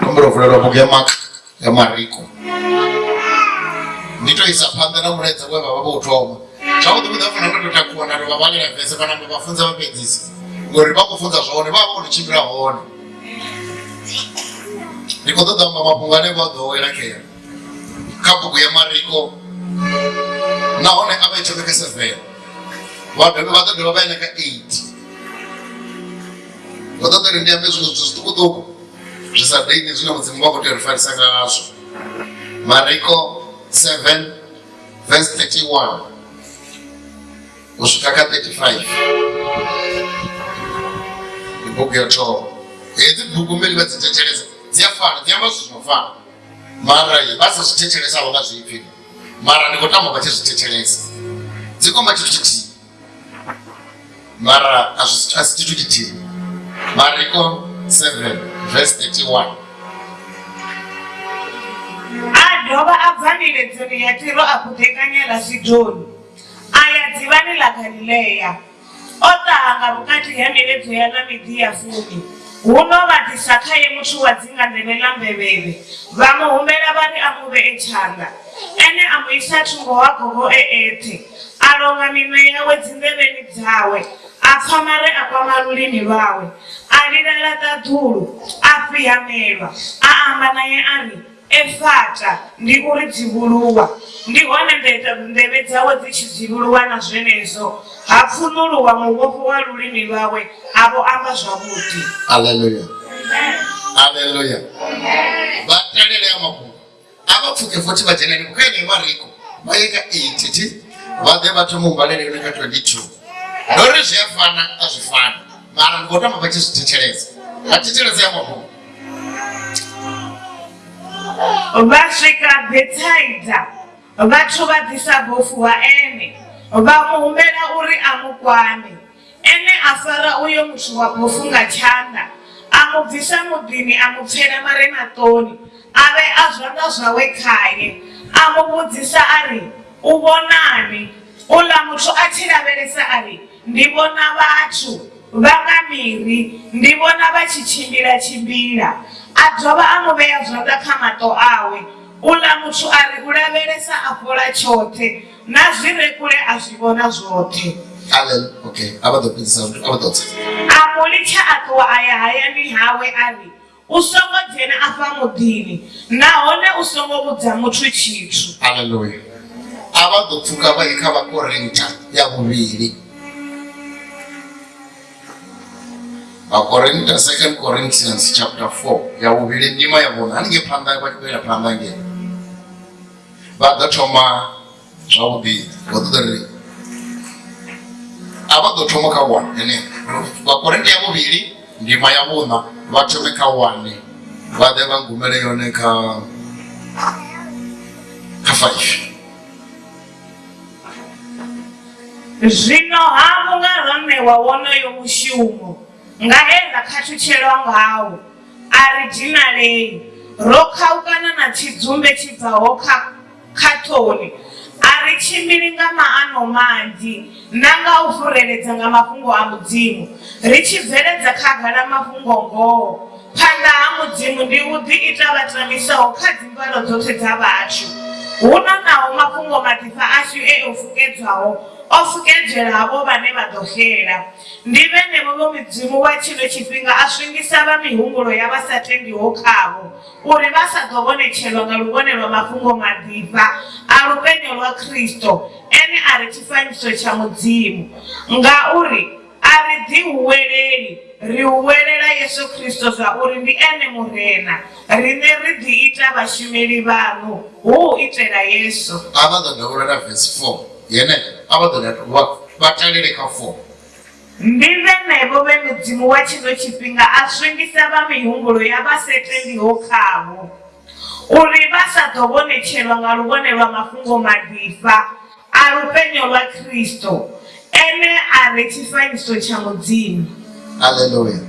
Nombro fulero bugemak ya mariko. Nito isapanda na mureza kwa baba utoma. Chawo ndi kudafuna kuti takuona ro baba le vese kana bafunza bapedzisi. Ngori bakufunza zvone baba unochimbira hone. Niko toda mama pungane bodo era ke. Kapu ya mariko. Naone abaichomeka 7. Wabebe watoto baba ina ka 8. Watoto ndio mbezo tukutuku. Zisadini zina mzimu wako tulifarisa ngazo. Mariko 7 verse 31. Ushikaka 35. Ibuku yacho. Ezi buku mbili baziteteleza. Ziyafana, ziyambazo zinofana. Mara yi basi ziteteleza wakaziphi. Mara nikotama bachiziteteleza. Zikoma chichichi. Mara asitituti. Mariko 7 verse 31. Adoba abvanile dzoni yatiro akutekanyela Sidoni. Aya dzivani la Galileya. Otahanga bukati hemiredzo yana midiya fumi. Huno vatisakaye mutu wadzingandelela mbeveve. Vamuhumbera vari amuve echanda. Ene amuisa tumbo wagogo eete. Alonga minwe yawe dzindeveni dzawe. Afamare apamarulimi rwawe. Alilala tadhuru. Afiyamelwa. Aamba naye ari. Efata ndikuri dzibuluwa. Ndihone ndeve dzawe dzichidzibuluwa nazvenezo. Hapfunuluwa mubofu warulimi rwawe. Abo amba zvamuti. Hallelujah. Hallelujah. Batalele amaku. Abapfuke foti bajenani kukene mariko. Bayeka 8 vade vatomumbalele neka 22. Dore zviyafana azvifana. Mara ngotama vachizvitechereza. Vatitechereza amaku. Vasvika Bethsaida. Vathu vadzisa bofu waene. Vamuhumbera uri amukwane. Ene afara uyo muthu wa bofu nga chanda. Amubvisa mudini amupfera marematoni. Ave azvanda zvawe khaye. Amubudzisa ari ubonani. Ula muthu achilaveresa ari ndibona vathu vangamiri ndibona vachichimbira chimbira. Adova amuveya zvanda kamato awe. Ula muthu ari ulaveresa apola chote. Nazvire kule azvibona zvote. Okay, abadopisa abadotsa. Amulicha atwa aya ni hawe ari. Usongo jena afa mudini. Nahone usongo budza muthu chithu. Hallelujah. Abadopfuka bayika bakorinta ya bubiri. Bakorinta 2 Corinthians chapter 4 ya bubiri ndima yabona ange panda bakwela panda nge. Badatoma chawudi godore. Abadotoma ka 1 ene. Bakorinta ya bubiri ndima yabona batome ka 1. Bade bangumele yone ka 5. Zvino hamu ngaronewa wonoyo mushumo. Ngahenda khathuchelwa ngawo. Ari dzina lei. Rokhaukana na chidzumbe chibvaho khathoni. Ari chimbiri nga maano manji. Nanga ufureledza nga mafhungo a mudzimu. Richibveledza khagala mafhungo ngoho. Phanda ha mudzimu ndi u ḓiita vhatamisaho kha dzimbalo dzoṱhe dza vhathu. Huna naho mafhungo matifa ashu ofukedzwaho. Ofukedzela abo vane vadohela. Ndi venevho vho mudzimu wa tshino tshifhinga a swingisa vha mihumbulo ya vhasatendiho khavho uri vha sa ḓo vhonetshelwa nga luvhone lwa mafhungo madifa a lupenyo lwa Kristo ene a ri tshifanyiso tsha mudzimu. Ngauri a ri ḓihuweleli ri huwelela Yesu Kristo zwa uri ndi ene murena rine ri ḓiita vhashumeli vhaṅu hu itela Yesu. Abadodola verse 4 yene abadodola batalele ka 4. Ndi venevho ve mudzimu wa tshino tshifhinga a swingisa vha mihumbulo ya vhasatendiho khavho uri vha sa ḓo vhonetshelwa nga luvhone lwa mafhungo madifa a lupenyo lwa Kristo ene a ri tshifanyiso tsha mudzimu. Hallelujah.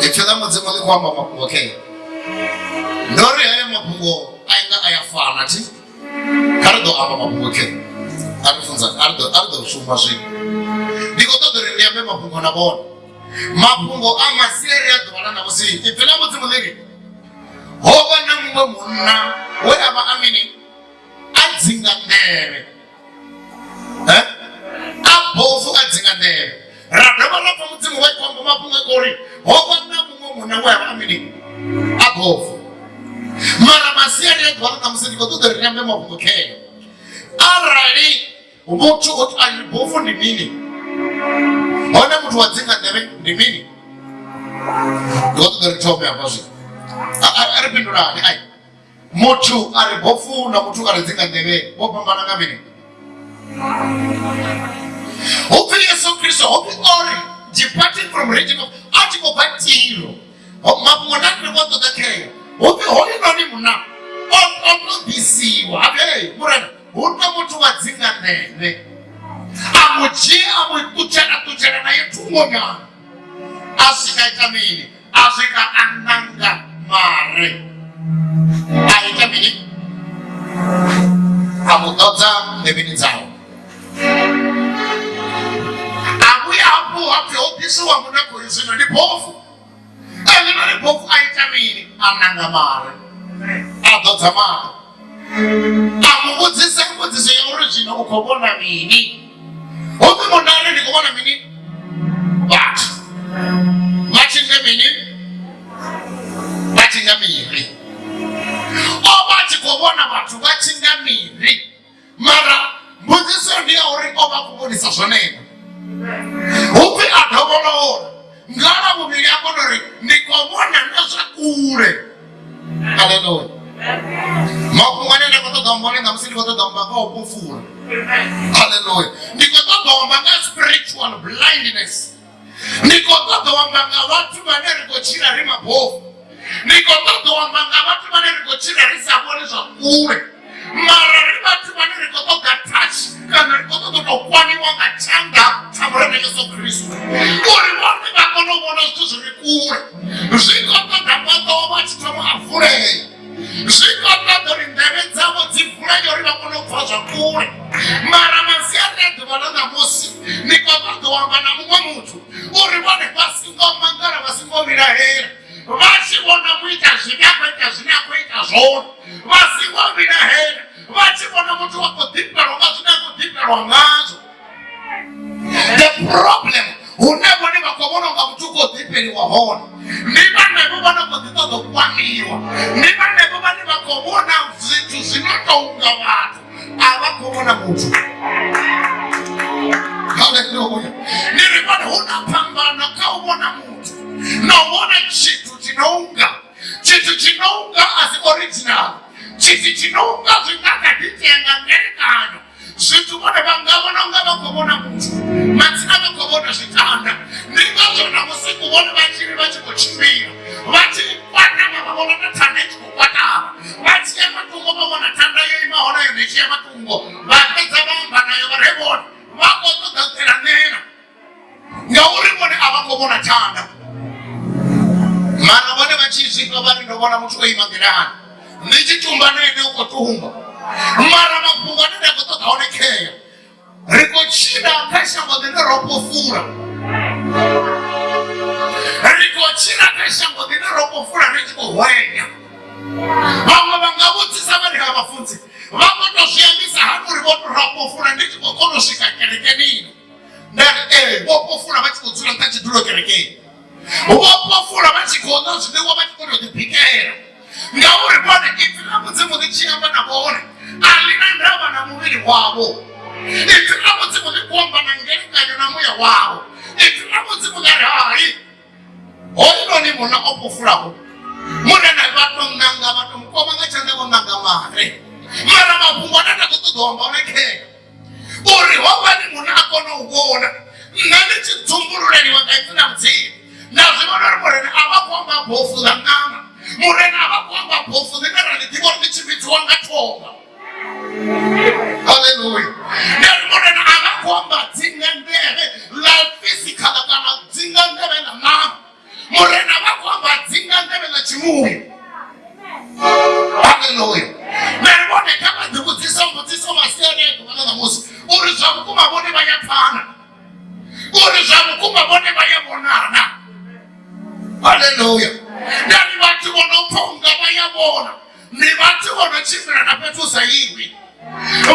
Ifela mudzimu ni kwamba mafhungo ke ndori haya mafhungo ainga ayafana ti kardo aba mafhungo ke arifunza ardo shumba zwi ndiko todori ndiyambe mafhungo na bona mafhungo amasere ya dovana nabo musi ifela mutsi muleri hova na mumwe munna we ava amini adzinga nḓevhe abofu adzinga nḓevhe ra dovha ra pfa mudzimu wa khombo mafhungo kori hova na mumwe munna we ava amini abofu mara masiari ya ḓuvha ḽa musi ndi khou ṱoḓa uri ri ambe mafhungo kheyo arali muthu o ari bofu ndi mini hone muthu wa dzinga nḓevhe ndi mini ndi khou ṱoḓa uri thome hafha zwino ari pindulani ai muthu ari bofu na muthu ari dzinga nḓevhe vho fhambana nga mini hopefully Yesu Kristo hopefully ori departing from region of article batiro mafhungo na ndi khou ṱoḓa kheyo hopefully holy noni munna on bisiwa abe murena huna muthu wa dzinga nḓevhe amudzhia amuṱutshela naye thungo nyana asika ita mini asika ananga mare aita mini amuṱodza nḓevheni dzawo amuya hapo hapfi ho bvisiwa muna khoyu zwino ndi bofu ene ndi bofu aita mini ananga mare aḓodza mare amuvhudzisa mbudziso ya uri zwino u khou vhona mini hopfi munane ndi khou vhona mini vhathu vhathinga mini vhathinga miri o vha tshi khou vhona vhathu vhathinga miri mara mbudziso ndi ya uri o vha khou vhonisa zwonena hupfi a dovholola ngala muvhili a kona uri ndi khou vhona na zwa kule aleluya mafhungo ane ndi khou ṱoḓa umbone nga musi ndi khou ṱoḓa umba nga u pofula aleluya ndi khou ṱoḓa umba nga spiritual blindness ndi khou ṱoḓa umba nga vhathu vhane ri khou tshila ri mabofu ndi khou ṱoḓa umba nga vhathu vhane ri khou tshila ri sa vhoni zwa kule mara ri vhathu vhane ri khou ṱoḓa touch kana ri khou ṱoḓa tou kwaniwa nga tshanḓa tsha murena Yesu Kristo uri vhone vha kone u vhona zwithu zwi re kule zwi khou ṱoḓa maṱo vha tshi thoma a vulea zwi khou ṱoḓa uri nḓevhe dzavho dzi vuleye uri vha kone u pfha zwa kule mara masiari a ḓuvha ḽa ṋamusi ndi khou ṱoḓa u amba na muṅwe muthu uri vhone vha singo mangala vha singo vhilahela vha tshi vhona muita zwine a khou ita zwine a khou ita zwone vha singo vhilahela vha tshi vhona muthu wa khou ḓifhelwa nga zwine a khou ḓifhelwa ngazwo the problem hune vhone vha khou vhona unga muthu u khou ḓifheliwa hone ndi vhanevho vha no khou ḓi ṱoḓa u kwamiwa ndi vhanevho vhane vha khou vhona zwithu zwino tou nga vhathu a vha khou vhona muthu haleluya ndi ri vhone hu na phambano kha u vhona muthu na u vhona tshithu tshinonga a si original tshithu tshinonga zwi nga kha ḓi tea nga ngelekanyo zwithu vhone vha nga vhona unga vha khou vhona muthu matsina vha khou vhona zwitanda ndi ngazwo na musi ku vhone vha tshili vha tshi khou tshimbila vha tshi kwatama vha vhona na thanda i tshi khou kwatama vha tshi ya matungo vha vhona thanda yo ima hone yone i tshi ya matungo vha fhedza vha amba nayo vha re vhone vha khou ṱoḓa u tsela nḓela ngauri vhone a vha khou vhona thanda mara vhone vha tshi swika vha ri ndo vhona muthu o ima nḓilani ndi tshi tumba na ene u khou tumba mara mafhungo ane nda khou ṱoḓa hone kheya ri khou tshila kha shango ḽine ro pofula ri khou tshila kha shango ḽine ro pofula ri tshi khou hwenya vhaṅwe vha nga vhudzisa vha ri ha vhafunzi vha khou tou zwi ambisa hani uri ro pofula ndi tshi khou kona u swika kerekenini ndari vho pofula vha tshi khou dzula nṱha tshidulo kerekeni vho pofula vha tshi khou ḽa zwiḽiwa vha tshi khou tou ḓibikela ngauri vhone ipfi ḽa mudzimu ḽi tshi amba na vhone a ḽi na ndavha na muvhili wavho ipfi ḽa mudzimu ḽi khou amba na ngelekanyo na muya wavho ipfi ḽa mudzimu ḽa ri hai hoyunoni munna o pofulaho munena vha tou ṋanga vha tou mukoma nga tshanḓa vho ṋanga mare mara mafhungo ane nda khou ṱoḓa u amba one kheya uri hovha ni munna a kone u vhona nṋe ndi tshi dzumbululeliwa nga ipfi ḽa mudzimu nda zwi vhona uri murena a vha khou amba bofu ḽa ṋama murena a vha khou amba bofu ḽine ra ḽi ḓivha uri ḽi tshi vhidziwa nga thonga haleluya ndari murena a vha khou amba dzinga nḓevhe ḽa physical kana dzinga nḓevhe ḽa ṋama murena a vha khou amba dzinga nḓevhe ḽa tshimuya haleluya ndari vhone kha vha ḓi vhudzisa mbudziso masiari a ḓuvha ḽa ṋamusi uri zwa vhukuma vhone vha ya pfana uri zwa vhukuma vhone vha ya vhonana haleluya ndani vatu vanoponga vayavona ni vatu vanochimbira napetu zaiwi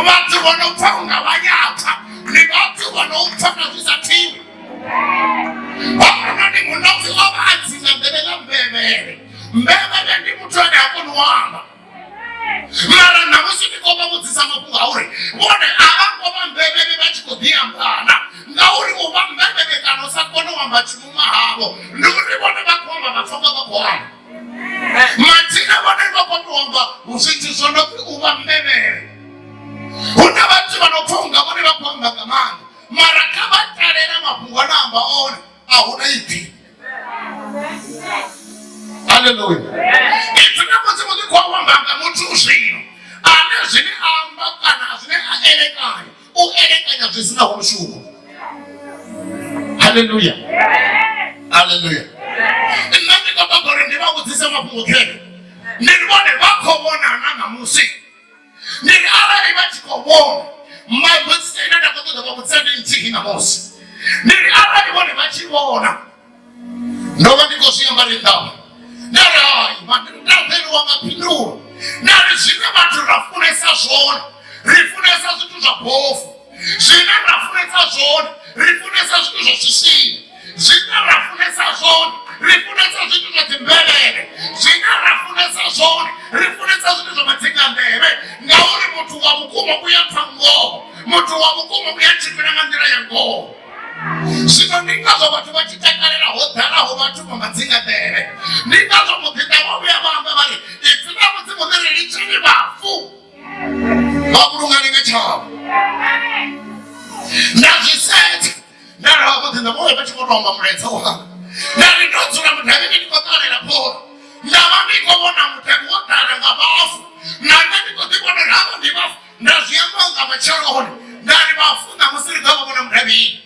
vatu vanoponga vayata ni vatu vanoupfana zvisatiwi vaona ni munozi wavadzinga ndevela mbevere mbevere ndi muthu ane akonwanga mara namusi ndikova mudzisa mapungu auri vone avangova mbeveve vachikodhiyambana ngauri uva mbeveve kana usakona wamba chimuma havo ndikuti vone vakuwamba vafonga vakuwamba matina vone vakonwamba usiti zvonopi uva mbeveve una vatu vanoponga vone vakuwamba ngamanga mara kavatarera mapungu anamba one ahuna ipi. Hallelujah. Itinamutsi kwawambanga munthu zvino ane zvine amba kana zvine aelekanya uelekanya zvisina mushumo. Hallelujah. Hallelujah. Ndikatogori ndivakudzisa mapungu kene ndivone vakovonana namusi ndiri avari vachikovona mabvitsena ndakotoda vakutsende ntihi namusi ndiri avari vone vachivona ndova ndikosviyamba rindava nari hai mandiri wamapindura nari zvine vantu rafunesa zvona rifunesa zvinhu zvabhofu zvine rafunesa zvona rifunesa zvinhu zvasvisvini zvine rafunesa zvona rifunesa zvinhu zvatimbevere zvine rafunesa zvona rifunesa zvinhu zvamadzingandeve ngauri mutu wamukuma kuyapfa ngoho mutu wamukuma kuyachipira nganzira yangoho zvino ndingazvo vatu vachitakarira hodharaho vatu vamadzingandeve ndingazvo mupinda vauya vamba vari itsina mudzimuniri richini vafu vakurunganenge chavo ndazviseta ndarava kuti ndamauya vachikotomba muredza wanga ndari ndodzura mudhavini ndikotarira pora ndava ndikovona mutego wodhara ngavafu nane ndikotikona rava ndivafu ndazviyambanga macharoni ndari vafu namusiri gavavona mudhavini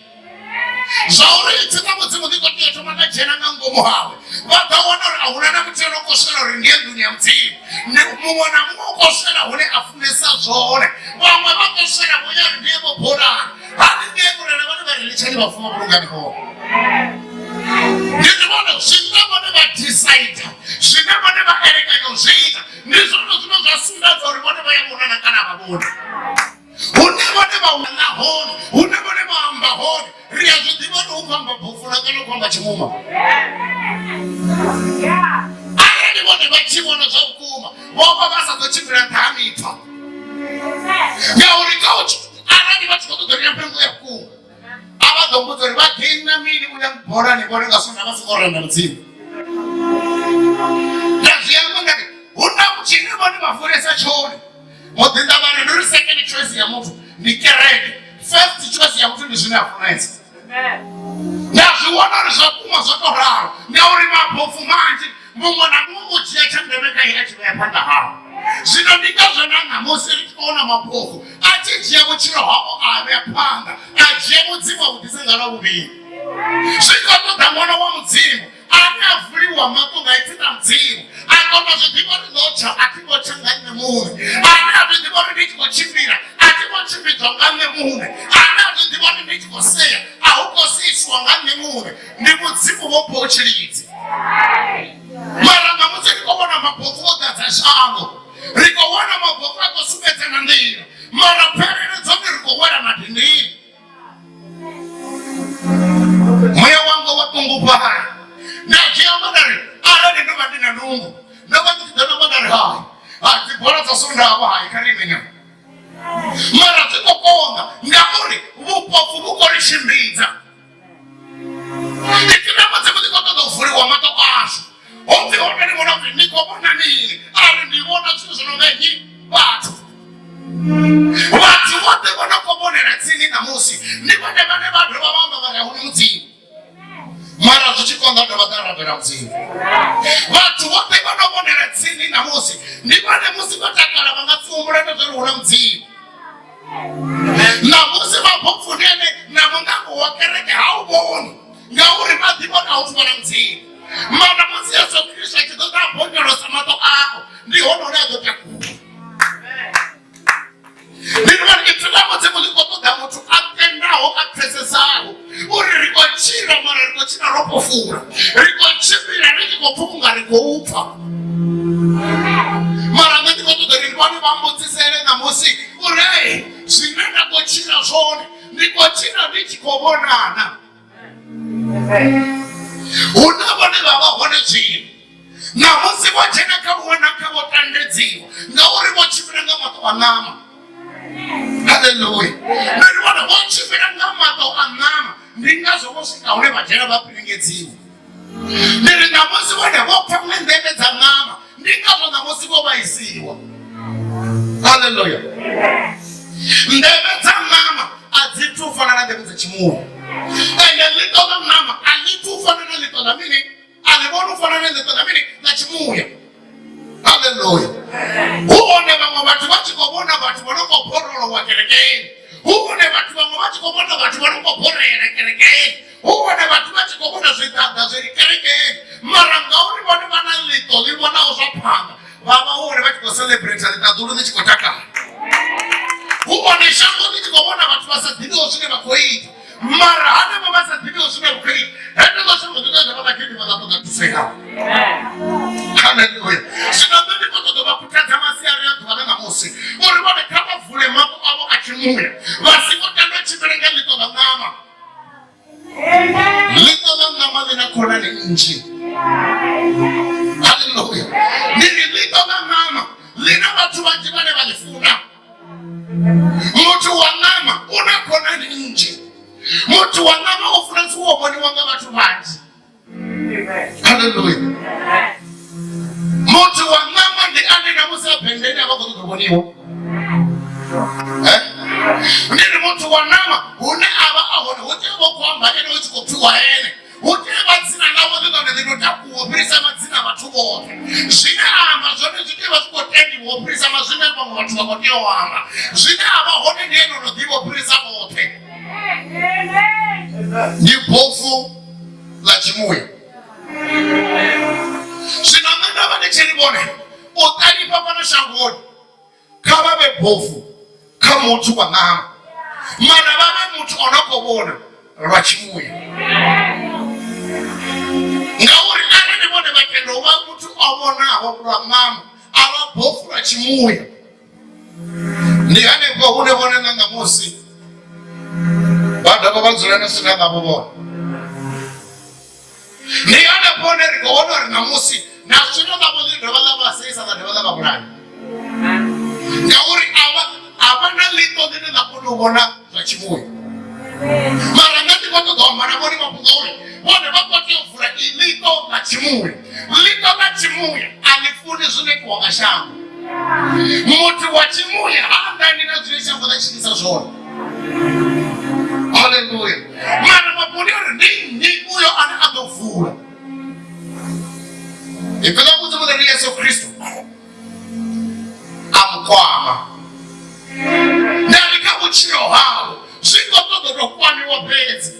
zvauri itina mudzimu ndikotietoma ndajena ngangomo hawe vakaona uri hauna namutero koshera uri ndiye dunia mudzimu mumwe namumwe ukoshera hune afunesa zvone vamwe vakoshera munyari ndiye vobhorana handi ndiye kurana vane varilichani vafuma kurunganiko ndizvivona zvine vane vadhisaida zvine vane vaerekanya uzviita ndizvono zvino zvasungadza uri vone vayamonana kana vavona hune vane vauna honi hune vane vaamba honi riyazvidziva noufamba bhufuna kana kufamba chimuma ayani vone vachivona zvakuma vova vasazochimbira ntamitwa yauri kauchi arani vachikotodzorera mpengo yakuma avagombodzori vagenda mini uya bhorani vonengasona vasikorenda mudzimu ndazviyamba ndati huna muchine vone vafuresa choni modhinda vane ndiri second choice yamuntu ndikereke first choice yamuntu ndizvine afunesa ndazviona uri zvakuma zvotoraro ndauri mabhofu manji mumwe namumwe uchiya chandeveka irachivaya panda havo zvino ndingazvona namusi richikuona mabhofu achijiya muchiro hwavo ave panga ajiye mudzimu kudisengana vuviri zvikotodha mwana wamudzimu ane avhuriwa matonga aitina mudzimu akona zvidhimo rinocha atimochangani nemunhu ane azvidhimo rindichikochimbira atimochimbidzwa ngani nemunhu ane azvidhimo rindichikoseya ahukosiyiswa ngani nemunhu ndi mudzimu wobhochiridzi mara namusi rikobona mabhofu ogadza shango rikowona mabhofu akosumedzana ndira mara pereredzomi rikowera madhindiri mweya wangu watungupai ndachiyamba ndari arani ndova ndina nungu ndova ndikidhanamba ndari hai hadzibhora dzasundavo hai karimenya mara dzikokonga ndamuri vupofu vukorichimbidza itinama dzekutikotoda kuvhuriwa matoko azvo obviona ndivona kuti ndikovona nini ari ndivona zvinhu zvinovenyi vatu vatu vote vanokovonera tsini namusi ndivone vane vanhu vavamba vari hauni mudzimu mara zvichikonga ndovadaravera mudzimu vatu vote vanovonera tsini namusi ndivane musi vatakara vangatsiumura nezveruhuna mudzimu namusi mabhofu nene namungango wakereke hauvoni ngauri madhimoni hautuvana mudzimu mana musi yesu kristu achitoda abhonyorosa matoko ako ndihonori azotakura ndinova itina mudzimu likotoda mutu atendawo apfesesawo uri rikochira mara rikochira ropofura rikochimbira richikopunga koupa mara ngati kotodori kwani vambodzisere namusi urei zvinenda kochina zvone ndikochina ndichikobonana unavone vavahone zvinhu namusi vochena kavona kavotandedziwa ngauri vochivira ngamato anama. Haleluya. Ndivona vochivira ngamato anama ndingazovosvika une vajena vapiringedziwa ndiri namusi vone vopfa nendeve dzanama ndingazo namusi vovaisiwa. Haleluya. Ndeve dzanama adzitufanana ndeve dzechimunhu ende lito la nama alitufanana lito la mini alivonufanana lito la mini na chimuya. Haleluya. Uone vamwe vatu vachikobona vatu vanokoporolo wa kerekeni. Uone vatu vamwe vachikobona vatu vanokoporera kerekeni. Uone vatu vachikobona zvidhadha zviri kerekeni. Mara ngauri vane vana lito livonawo zvapanga vava uone vachikoselebreta litadhuru nichikotakana. Uone shango nichikobona vatu vasadhiniwo zvine vakoita mara hane mavasadhiniwo zvine vakoita hende vashango ndinoita vavakini vanapodatuseka. Haleluya. Zvinondoti kotodova kutadza masiyari yadhuvana namusi uri vone kavavhule mavo avo achimuya vasingotanga chiverenga lito la nama. Lito la nama linakona neinji. Haleluya. Ndiri lito la nama lina vatu vanji vane valifuna. Mutu wa nama unakona neinji. Mutu wa nama ufuna uomoni wanga vatu vanji. Haleluya. Mutu wa nama ndi ane namusi apendeni avakotodoboniwa. Ndiri mutu wa nama une ava ahone uteva kwamba ene uchikopiwa ene uteva dzina lavo linotakuopirisa madzina vatu vote zvine amba zvone zviteva zvikotendi vopirisa mazvine vamwe vatu vakoteoamba zvine ava hone ndieno nodhivopirisa vote ndi bofu la chimuya. Zvinamenda vane cherivone utaripa pana shangoni kavave bofu kamutu wa nama mara vave mutu onakobona vachimuya. Ngauri arene vone vakendova mutu ovonaho lwamama ava bofu vachimuya. Ndihanepo une vone nangamusi vadhava vadzulana sina navo vone ndihanepo nerikoona rinamusi nasvino vavo lidhova lavasesa vadhava lavavurani ngauri avana lito lini lakunovona zvachimuya. Mara ngati vatodhawamana voni vakungauri vone vakotiovhura ilito lachimuya. Lito lachimuya alifuni zvine kuwakashamba. Muti wachimuya haangani nazvine shambo lachinisa zvona. Haleluya. Mara maboni uri ndini uyo ane atovhura. Ipela kuti mune Yesu Kristu amukwama ndarikamuchiro havo zvikotodotokwaniwa bedzi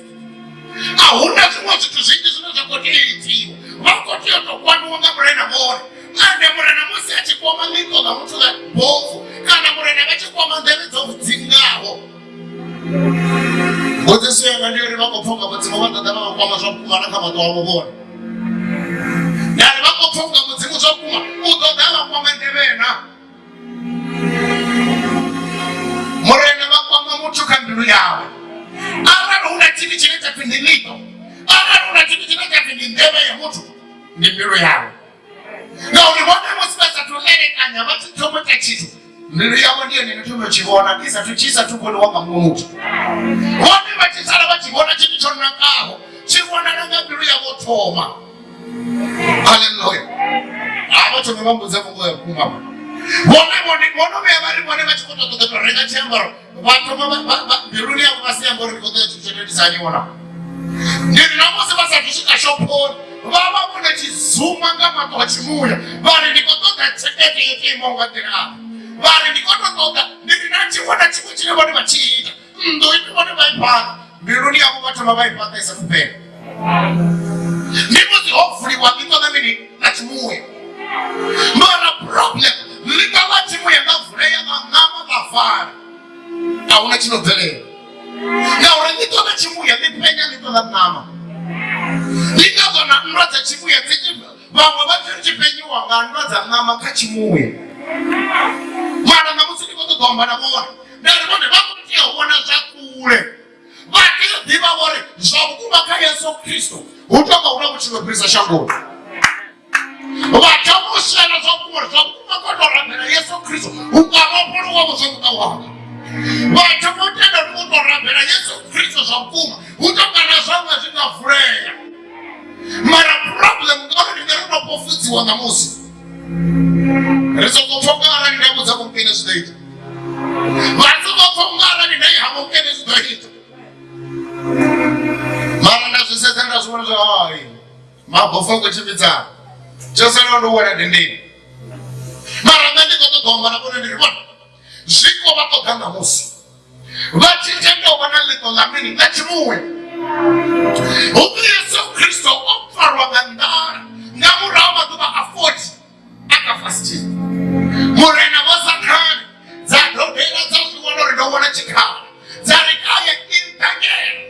ahuna zvimwe zvithu zvinji zvinozokotiitiwa vakotiyotokwaniwa ngamurena vone ande murena musi achikwama lito lamutu la bofu kana murena vachikwama ndeve dzovudzingaho vodzisiyanga ndiyori vakophonga mudzimu vadhadha vavakwama zvakumana kamato avo vone ndari vakophonga mudzimu zvakuma udhodha vakwama ndevena murena vakwama mutu kambiru yawe arari una chini chinechapindi lito arari una chini chinechapindi ndeve yemutu ndi mbiru yawe ngauri vone musi vasatulerekanya vatitometa chitu mbiru yavo ndiyo ninotomochivona isatugoni wanga mutu vone vachisara vachivona chitu chonakaho chivonana ngambiru yavo toma. Haleluya. Avo tovevambudza munguva yekumapa vonoveya vari vone vachikotototorenga chiambaro vatoma mbiruni yavo vasiyambaro rikotoya chitu chetetisanyiona ndiri namusi vasatosvika shoponi vava vone chizuma ngamato wachimuya vari ndikotoda cheketi yetiimonga ndiri apa vari ndikototoda ndiri nachiona chimwe chine vone vachiita ndoipi vone vaipata mbiruni yavo vatoma vaipata isakupera ndikuti hopfuliwa lito namini nachimuya mara problem lito lachimuya ngavhuleya nanama vafara hauna chinobvelela ngaura lito lachimuya lipenya lito lanama likazona nro dzachimuya dzichi vamwe vachiri wanga za mama kachimuye mara na musiki ko gomba na bona ndari bone bakutia ubona zakule baki diba bore zokuma ka Yesu Kristo utoka unakuchika pesa shangoni watamusela zokuma ko dorabela Yesu Kristo ukabopolo wabuzokuka wanga watamutenda dorabela Yesu Kristo zokuma utoka na zanga zikafreya mara problem ngalo ningeruka pofuti wa namusi rizokufongara ningabuza kumpene zidait vatokufongara ninai hamukene zidait mara ndazvisezenda zvimwe zvahai mabhofa kuchimbidzana chosana ndowana dendeni mara ndandikotogomba nakone ndiribona zviko vatoganga musi vachichendovana lito lamini nachimuwe uku Yesu Kristo ofarwa gandara ngamurawo mazuva a40 akafasitira murena wasakani dzadhobhera dzazviona rinowona chikara dzarikaye intangera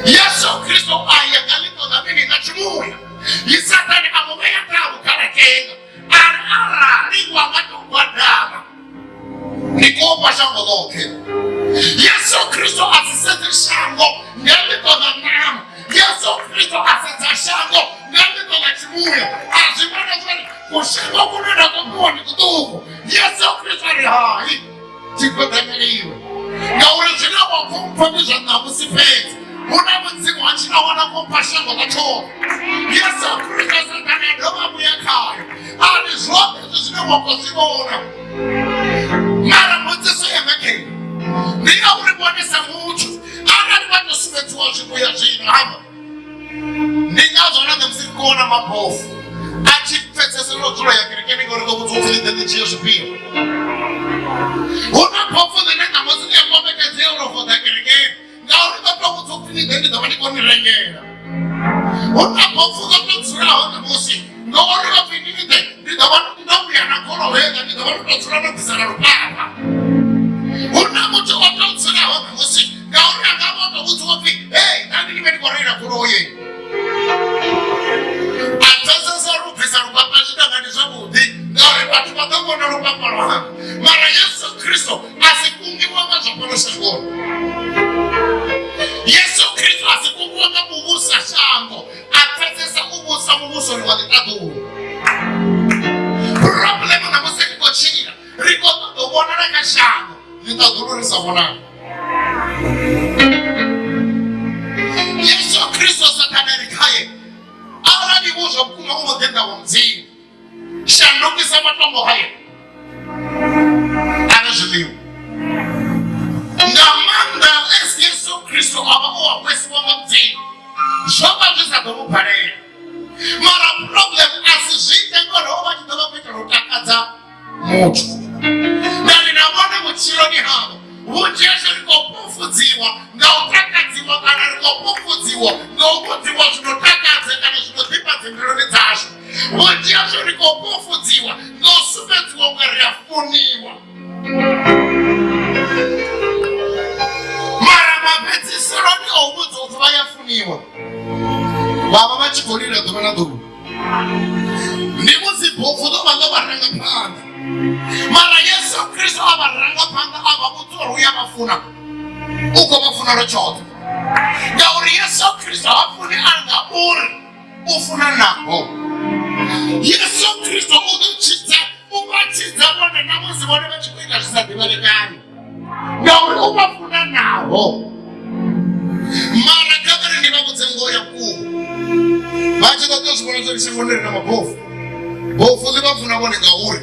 Yesu Kristo aya galito lamini nachimuwe isatani amuveya taavukara kenga ari ararigwa matogwadama ndikopa shango loke Yesu Kristo asiseze shango ngalito nama Yesu Kristo asiseze shango ngalito na chimuya azimana zvani kushango kunenda kumoni kutuko Yesu Kristo ari hai tikotemeriwe ngauri zvina wakumpamizva namusipedzi una mudzimu wachinawana kumpashango katoka Yesu Kristo satani adova muyakayo ari zvose zvine wakozivona mara mudziso yemekei ndinga uribonesa mucho akati vatosumetiwa zvikuya zvino hamba ndingazona ndemusiri kuona mabhofu achipfetsesero dzuro yakerekeni ngoriko kuti ufilite ndichiyo zvipiro una bhofu dzinenga mosinekomekedze eurofo dzakerekeni ngaurikoto kuti ufilite ndidzavandikonirengera una bhofu kotodzuraho nemusi ngaurikopinite ndidzavanondauya nakorovega ndidzavanondodzura nobvisana rupapa una muti watodzuraho nemusi ngaurangavoto kuti wopi hey ndandinivendikorera kuroye atosesa rubvisa rupapa zvidangani zvavudi ngauri vatu vakangona rupapa rwanga mara Yesu Kristo asikungiwa mazvaponoshangona Yesu Kristo asikungiwa kamuvusa shango atosesa kuvusa muvuso riwalitaduru problemu namusi rikochira rikotogovona rakashango litaduru risavonana Yesu Kristo satana rikaye aradi vuzva mukuma umodenda wamdzini shandukisa matombo haya anezviliwa ngamanda esi Yesu Kristo ava owakwesiwa mamdzini zvova zvisadomubharera mara problem asi zviite ngorwo vachidova kuita rotakadza mucho ndandinavone muchiro ni havo vujeshe rikopofudziwa ngautakadziwa kana rikopofudziwa ngaukudziwa zvinotakadze kana zvinodhipadze mbiloni dzazvo vujeshe rikopofudziwa ngausumedziwa unga riafuniwa mara mapedzisiro ni oudzwa kuti vayafuniwa vava vachigonera dhuva nadhuva ndimuzibhofu dovanga varanga panda mara Yesu Kristo avaranga panda ava mutoro yavafuna uko vafuna rochoto ngauri Yesu Kristo hafuni anga uri ufuna naho Yesu Kristo unochidza uvachidza vone namusi vone vachikuita zvisadhivarekani ngauri uvafuna naho mara kaviri ndivavudze ngoya kuu vachikatozvivona zvarishimoneri namabhofu bhofu livafuna vone ngauri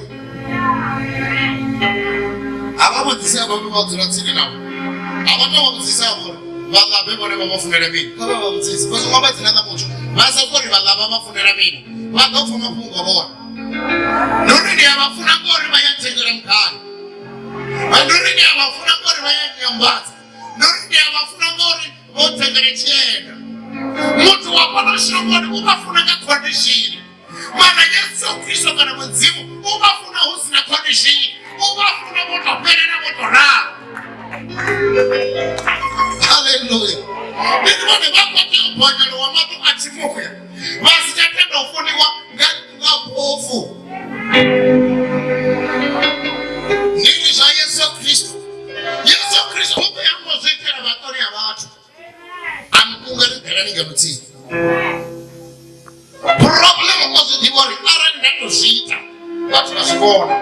avamudzisi avo vadzura tsiri navo avatovamudzisi avo valabe vone vavafunira mini vavavamudzisi kozvingwabadzina mucho vasakori valava vafunira mini vagopfuma pungorona nurini yavafuna ngori vayatengera mukani nurini yavafuna ngori vayanyambadza nurini yavafuna ngori votengere chienda mutu wapanoshiongoni uvafuna ngakondishini mana Yesu Kristo kana mudzimu uvafuna husina kondishini uvafuna motoperera motoraro haleluya ndivone vakwati uponyero wamato achimuya vasichatenda ufuniwa mapofu. Nini za Yesu Kristo? Yesu Kristo huko yangu zikira batori ya watu. Amkungari kalani gamuti. Problem was the worry. Arani ndio shida. Watu wasikuona.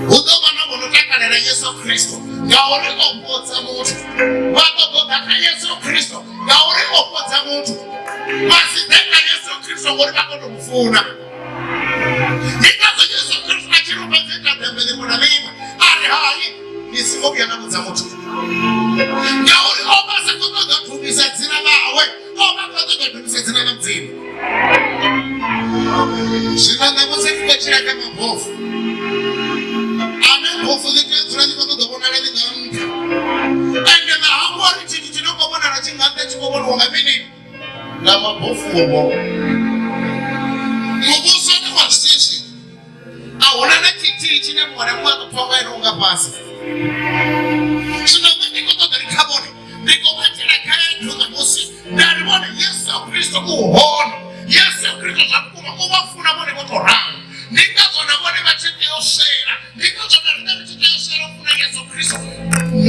Udoma na bonotaka na Yesu Kristo. Gaore opotsa mutu. Watu kotaka Yesu Kristo. Gaore opotsa mutu. Basi tena Yesu Kristo ngori bakoto mfuna. Nikazo Yesu Kristo achirupezeka tembele kuna lima. Ari hai nisivobya na mutsa mutu. Gaore opasa kutoka tumisa zina bawe. Oba kutoka tumisa zina na mzima. Shina mose kubachira kama bofu. Ame bofu likezura nikoto dobona leli ngamka. Ende na hangori chino bona na chingante chikobona wangabini. Na mabofu wobo. Mugusa ni wasisi. Awona na kiti chine mwana kwa kuponga ironga pasi. Shina nikoto dari kaboni. Niko batira kaya tuka musi. Dari mwana Yesu Kristo kuhona. Yesu Kristo zakuma kubafuna mwana kotoranga. Nikazona mwana bachite yosera. Nikazona mwana bachite yosera kuna Yesu Kristo.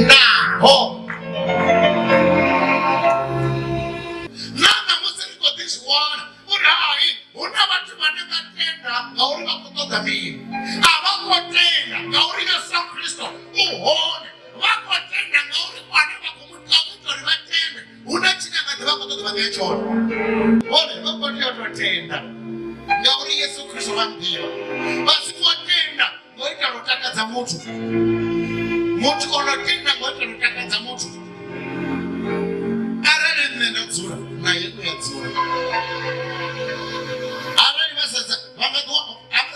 Na ho. Nana musiriko this one. Urai. Unabatu maneka tenda. Gauri wakutoka mii. Awakotenda. Gauri Yesu Kristo. Uhone. Wakotenda. Gauri wane wakumutoka ribatende. Unachina ngati wakutoka vatechona. Ole, wakotia tutenda. Gauri Yesu Kristo wambiwa. Basi kotenda. Ngoita rotaka za mutu. Mutu konotenda. Ngoita rotaka za mutu. Arane nenda zura. Na yeku ya zura. Arane masaza. Wangaduwa.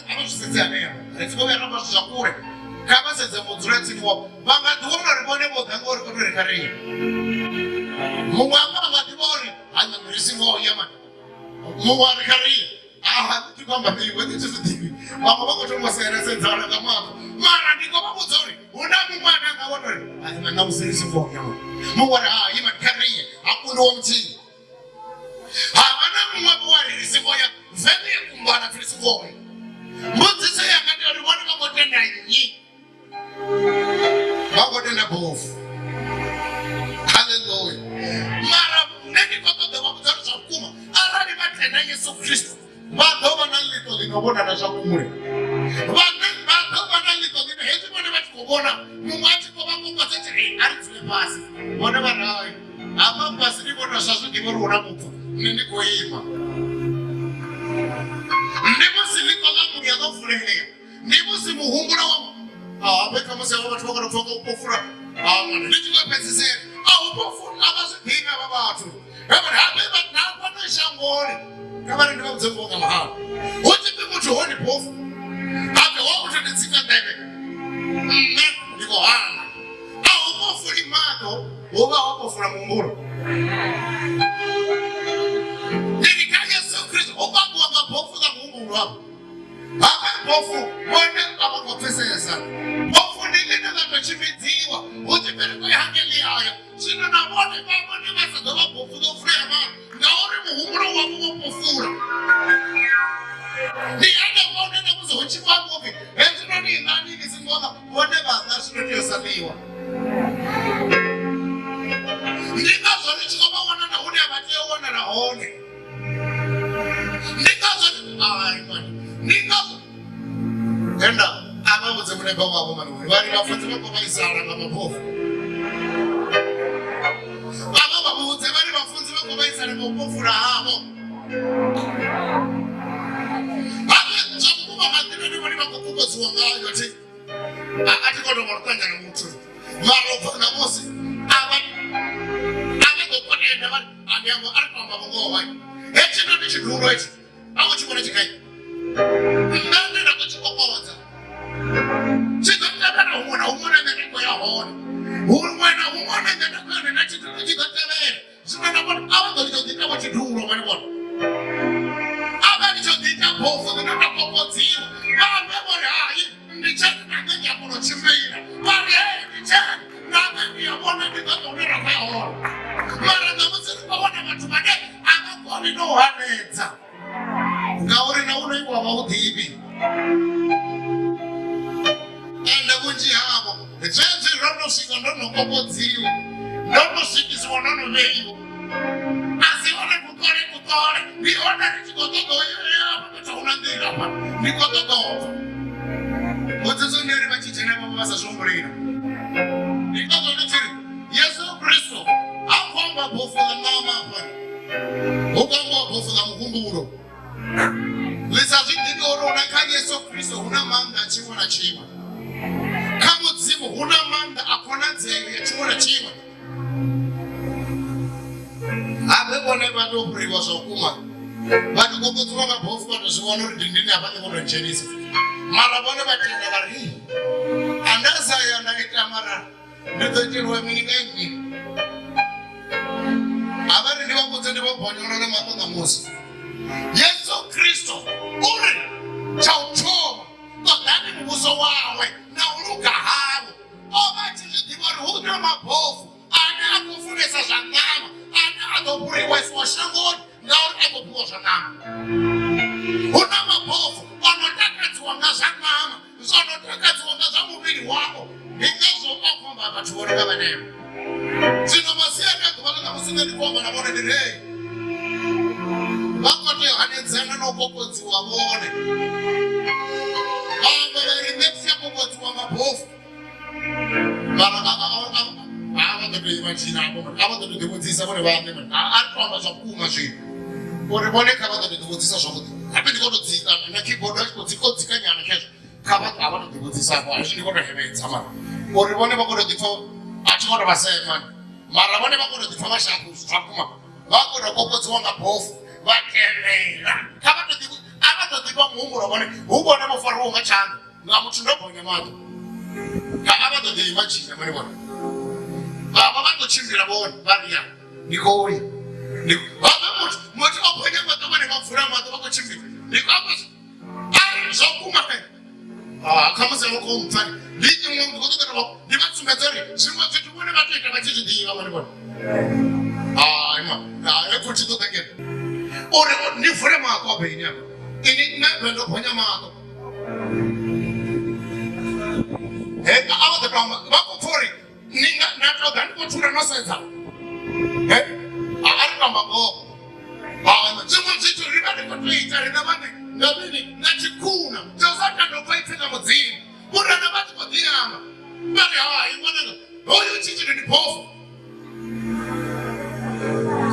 Ama shisezi anea. Refikowe anamba shakure. Kama seze muzura tiniwa. Wangaduwa na ribone modango rikoto rekare. Mwamba wangadibori. Hanya mirisi mwa yamani. Mwa rekare. Hati kwamba hii wadi tuzidivi. Wamba wako chumwa sayarese zara kamako. Mara niko mabuzori. Unamu mwana nga wadori. Hati na usirisi mwa yamani. Mwara yama kariye. Hakuna wa mtini. Hamana mwabwari risi mwa ya. Vende ya kumbana filisi mwa. Mbuzise ya kati ya riboni kakote na yi. Kakote na bofu. Hallelujah. Mara neni koto de wabuzori sa kuma. Arani matena Yesu Kristo. Bado banalito linobona na shakumure. Bado banalito lino hezi mwane bati kubona. Mungati kubako kwa sechiri. Arifule pasi. Mwane barai. Ama pasi ni bona shasu kiboru unamufu. Nini kuhima. Ndimo siliko lamu ya dofulehe. Ndimo si muhumura wa. Beka mase wabati waka nufaka upofura. Nijiko pesi se. Upofura abasi hina babatu. Hema habeba na wana shangoni. Kama ndio mzungu kama hapa. Wote pipo tuone pofu. Hapo wao tunazika ndani. Niko hana. Pofu ni mato, wao pofu na mumburo. Nilikaja Yesu Kristo, obabu wa pofu na mumburo hapo. Hapa pofu, wone kama kwa pesa ya sana. Pofu ndile na machimitiwa. Wote pele kwa hangeli haya. Sina na wone baba ni masa kwa pofu ndo frema. Ngauri mumburo wa pofura. Ni anda wone na muzo chiwa movi. Ezino ni nani ni simona wone basa shino saliwa. Ndikazo ni chikoma wana na hune abatia wana na hone. Ndikazo ni ndikazo enda ama muze mune baba wama ni wari wafatima kwa isara kama pofu. Baba muze wari wafunzi kwa isara kwa pofu na hamo. Hata chakuba matino ni wali wakukuba zuwanga yote. Ati kodo marukanya na mtu. Marofa na mosi. Kukone ndabali. Amiyango arpa mbamungo wai. Echi ndo nichi duro echi. Awo chikone chikai. Ndande na kuchikokoza. Chikotaka na umona nyaniko ya honi. Umona nyaniko na chikotaka. Sima na mwana awa ndo licho wachi duro mani mwana. Awa licho dita pofu na kokoziyo. Awa memori hayi. Ndichani na ngenya kuno chimbeina. Pari hei ndichani. Na ngenya mwana ndikato nira kaya honi. Mara na mzuri kwa wana matumane. Ama kwa nino waneza. Ngauri na una wa vhuḓivhi ende vhunzhi havho zwezwi ro no swika ndo no kokodziwa ndo no swikisiwa ndo no vheiwa a si one kutole ndi one ri tshi khou ṱoḓa fhethu hu na nḓila hafha ndi khou ṱoḓa u bva mbudziso ndi ri vha tshi dzhena vhavha vha sa zwombulila ndi ṱoḓa ndi tshiri Yesu Kristo ha khou amba bofu ḽa ṋama hafhani hu khou amba bofu ḽa muhumbulo ḽi sa zwi ḓivhi uri hu na kha Yesu Kristo hu na maanḓa a tshiṅwe na tshiṅwe kha mudzimu hu na maanḓa a khonadzeo ya tshiṅwe na tshiṅwe habe vhone vha tou fhuriwa zwa vhukuma vha tou kokodziwa nga bofu vha tou zwi vhona uri dindini hafha ḽi vho tou dzhenisa mara vhone vha tenda vha ri anda sa ya nda ita mara ndi ḓo iteliwa mini nga nnyi a vha ri ndi vha vhudze ndi vho bonyola na maṱo ṋamusi Yesu Kristo uri tsha u thoma ṱoḓani muvhuso wawe na u luga havho o vha tshi zwi ḓivha uri hu na mabofu ane a khou funesa zwa ṋama ane a ḓo vhuriwesiwa shangoni ngauri a khou fhiwa zwa ṋama hu na mabofu o no takadziwa nga zwa ṋama zwo no takadziwa nga zwa muvhili wao ndi ngazwo o khomba vhathu vho no nga vhanevho zwino masiani a ḓuvha ḽa ṋamusi nṋe ndi khou amba na vhone ndi rei vha khou tea u hanedzana na u kokodziwa vhone vha amba vha ri nṋe thi a kokodziwa mabofu mara vha ḓo tou ima dzhinavho a vha ḓo tou ḓivhudzisa vhone vhaṋe a ri tou amba zwa vhukuma zwino uri vhone kha vha ḓo tou ḓivhudzisa zwavhuḓi habe ndi khou tou dzika na keyboard a tshi khou dzika nyana khezwo kha vha tou ḓivhudzisavho a zwi ndi khou tou hevhedza mara uri vhone vha khou tou ḓipfha a tshi khou tou vha sema mara vhone vha khou tou ḓipfha vha shapu zwa vhukuma vha khou tou kokodziwa nga bofu vha tevhela kha vha tou ḓivha muhumbulo vhone hu vhone vho fariwaho nga tshanḓa nga muthu ndo bonya maṱo a vha ḓo ḓi imadzhina mani vhone vha ḓo tshimbila vhone vha riya ndi khou ya muthu o bonya maṱo vhone vha vula maṱo vha khou tshimbila ndi khou amba ari zwa vhukuma kha musi vha khou mpfani ndi iṅwe ndi khou ṱoḓa ndi vha sumbedza uri zwiṅwe zwithu vhone vha tou ita vha tshi zwi ḓivha mani vhone khou tshi ṱoḓa ngeno uri ndi vule maṱo a beini hafha ini nṋe ndo bonya maṱo a vha ḓo tou amba vha khou pfha uri na ṱoḓa ndi khou thula no sedza a ri tou amba ngoho zwiṅwe zwithu ri vha ri khou tou ita ri na vhane nga mini na tshikuna zwa sa tanda u pfha ipfhi nga mudzimu vhurana vha tshi khou ḓi amba vha ri hai ṅwananga hoyu tshitshili ndi bofu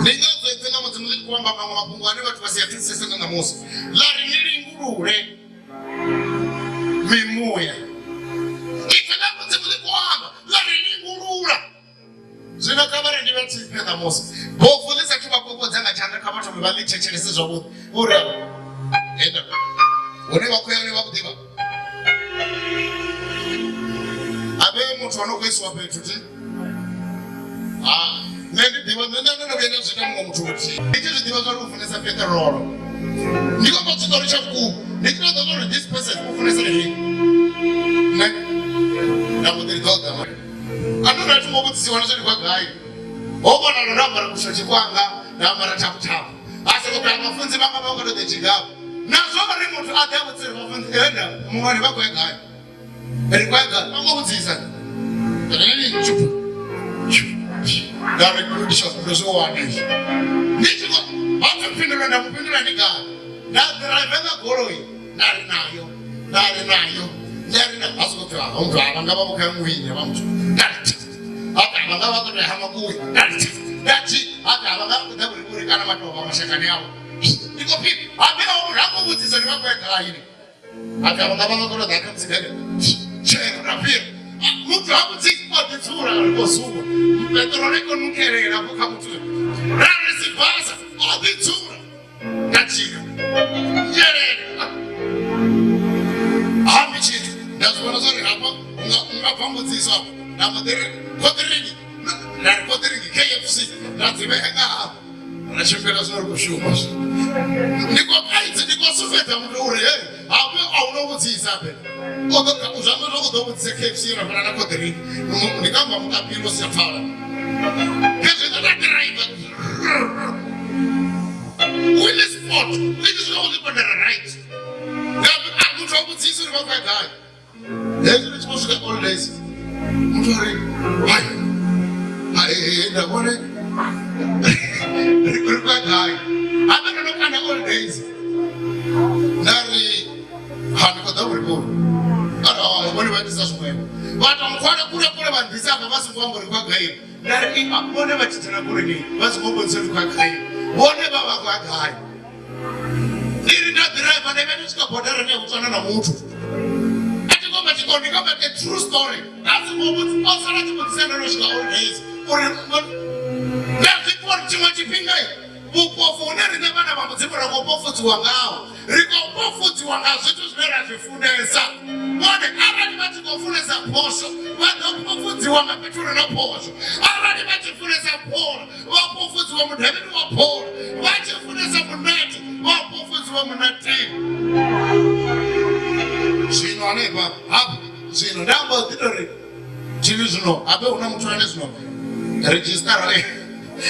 ndi ngazwo ipfhi nga mudzimu ḽi tshi khou amba maṅwe mafhungo ane vhathu vha si a pfhesese nga ṋamusi ḽa ri ni lingulule mimuya ipfhi nga mudzimu ḽi khou amba ḽa ri lingulula zwino kha vha ri ndi vha thiphe ṋamusi bofu ḽi sa thu vha kokodza nga tshanḓa kha vha thome vha ḽi thetshelese zwavhuḓi uri hune vha khou ya hone vha khou ḓivha habe muthu ano khou isiwa fhethu ti nṋe ndi ḓivha nṋe ndo no vhuya nda zwi ita muṅwe muthu muthihi ndi tshi zwi ḓivha zwa uri u funesa peṱirolo ndi khou amba tshiṱori tsha vhukuma ndi tshi ṱoḓa uri this person u funesa hei nṋe nda mbo ḓi ṱoḓa ano nda thi ngo vhudzisiwa na zwo ndi khou gai ho vhonala ndo ambara kushotshi kwanga nda ambara thaputhapu a sokou pea vhafunzi vhanga vha khou tou ḓidzhingavho nazwo uri muthu a ḓi a vhudzisa vhafunzi enda muṅwani vha khou ya gai ri khou ya gai vha ngo vhudzisa ndari ndo zwo wanizwo ndi tshi khou vha pfhi mphindula nda mufhindula ndi gai nda ḓiraiva nga goloi ndari nayo a sokou pfhi muthu a vha nga vha vho kha muini vha muthu ndari haka vha nga vha khou tou ya hamakuwi ndati haka vha nga vha khou ḓa vhurivhuri kana matovha mashakani avho ndi khou pfhi habe ra khou vhudzisa ndi vha khou ya gai haka vha nga vha khou tou ḓa kha musikane tsheo na fhira muthu ha vhudzisi o ḓi dzula ri khou suma peṱirolo i khou nukelela kha muthu ra ri si basa o ḓi dzula nga tshika yelela hambi tshithu nda zwi vhona zwa ri hafha unga pfha mbudziso hafho nda mbo ḓi ri khoḓiringi nda ri khoḓiringi KFC nda dzi vhea nga hafha ra tshimbila zwino ri khou shuma ndi khou sumbedza muthu uri he hafho a hu no vhudzisa pe zwango zwo ḓo vhudzisa KFC yo fana na khoḓiringi ndi kamba mukapilo si a pfala khezwi ḓo ḓiraiva Willis Sport, this is all the right. mudziso rivakagaya hezvino chinosvika old days mutori ndakone rikagaya avanonokanda old days ndari handikoda kurikuru vone vaitisa zvimwevo vatamukwana kure kure vanhu vese apa vasingombo rikwagaira ndari vone vachitana kure nei vasingombonise rikwagaira vone vavakwagaya iri ndadhiraiva ndaivanosvika bhodhara nekutsvana namutu atigomba chikondikamba ke true story asingomosara chimodzisendanosvika old days ndazvikori chimwe chipingai upofu unerine vana vamudziko rakopofudziwa ngawo rikopofudziwa ngazvitu zvinera zvifundesa mone arati vachikofunesa posho vanopofudziwa mapeturo naposho arati vachifunesa pora vapofudziwa mudhavidi wapora vachifunesa munati vapofudziwa munatini zvino anepa hapo zvino ndambodhidori chiri zvino ape una mutu ane zvino rejistara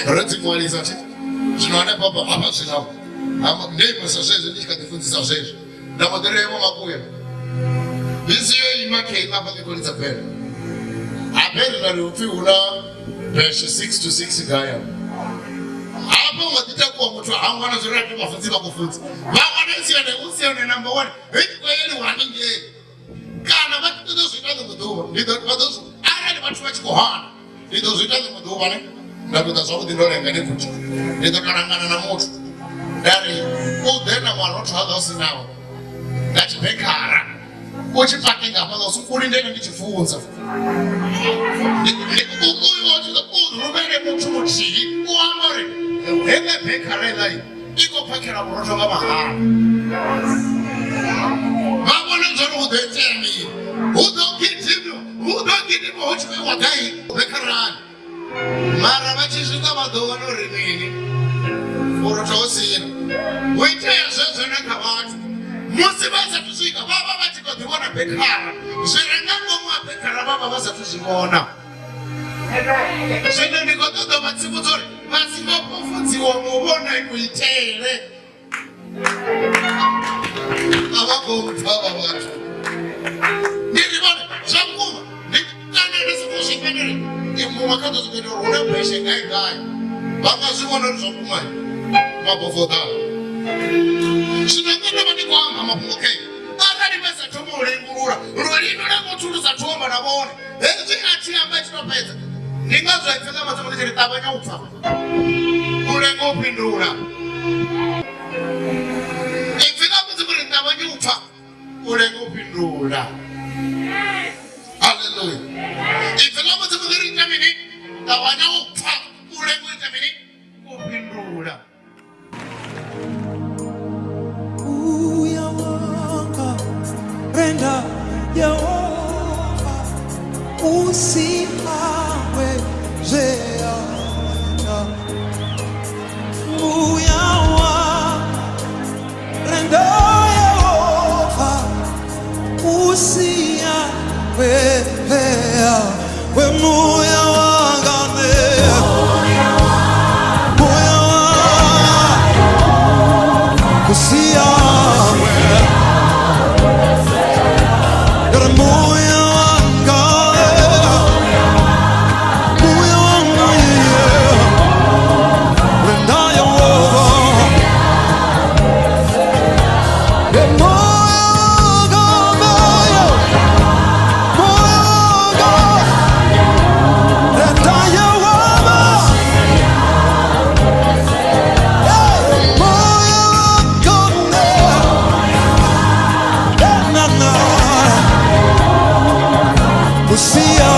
redzimwalisa chiti zvino ane papa hapa zvinapo ndeimasa zvezvo ndikatifundzisa zvezvo ndamoderevo makuya visiyo imakei apa kekolitsa pera aperi nari upfi una verse 6 to 6 gaya apa ungatitakuwa mutu hangwana zvirati mafudzi vakufudzi vakwanesiya neusiyane number 1 hitikwayeni waningei kana vatitozvitadzi muduva ndidoti arati vatu vachikohana ndidozvitadzi muduva ne ndakuita zvakuti ndorenga nekuti ndizotarangana namutu ndari udhena mwana otsvaga usinawo ndachibhekara uchipakinga apa usukuri ndenge ndichifunza urumene mutu muchii uambore henge bhekara ilai ikopakira muroto ngamahala vavone dzori udhoitemi udhogidimo uchive wagai bhekarani mara vachisvika madhovono rimini urotousina uiteya zvezvo nekavati musi vasatusvika vava vachikodhivona bhekara zvirengangomwa bhekara vava vasatuzvivona zvino ndikotoda matsimudzori vasingapofudziwa muvona kuitere avagomutava vacho ndirivone zvakuma ndikanenesikusvikaniri imumakazozikenero una bheshe gaigai vakazvivona ri zvakumai mabhofodhava zvinongenda vandikwamba mapumukei akati vasatomurengurura rorino rangoturusatoma navone hezvi achiyamba chinopedza ndingazvaipfeka matsomo chiri tavanyaupa urengopindura ipfeka mudzimuri tavanyaupa urengopindura haleluya ipfeka mudzimuri tamini tavanyaupa urengoitamini kupindura Brenda Yehova usihawe zeana Muyawa Brenda Yehova usihawe zea we muyawa gane muyawa usihawe See ya.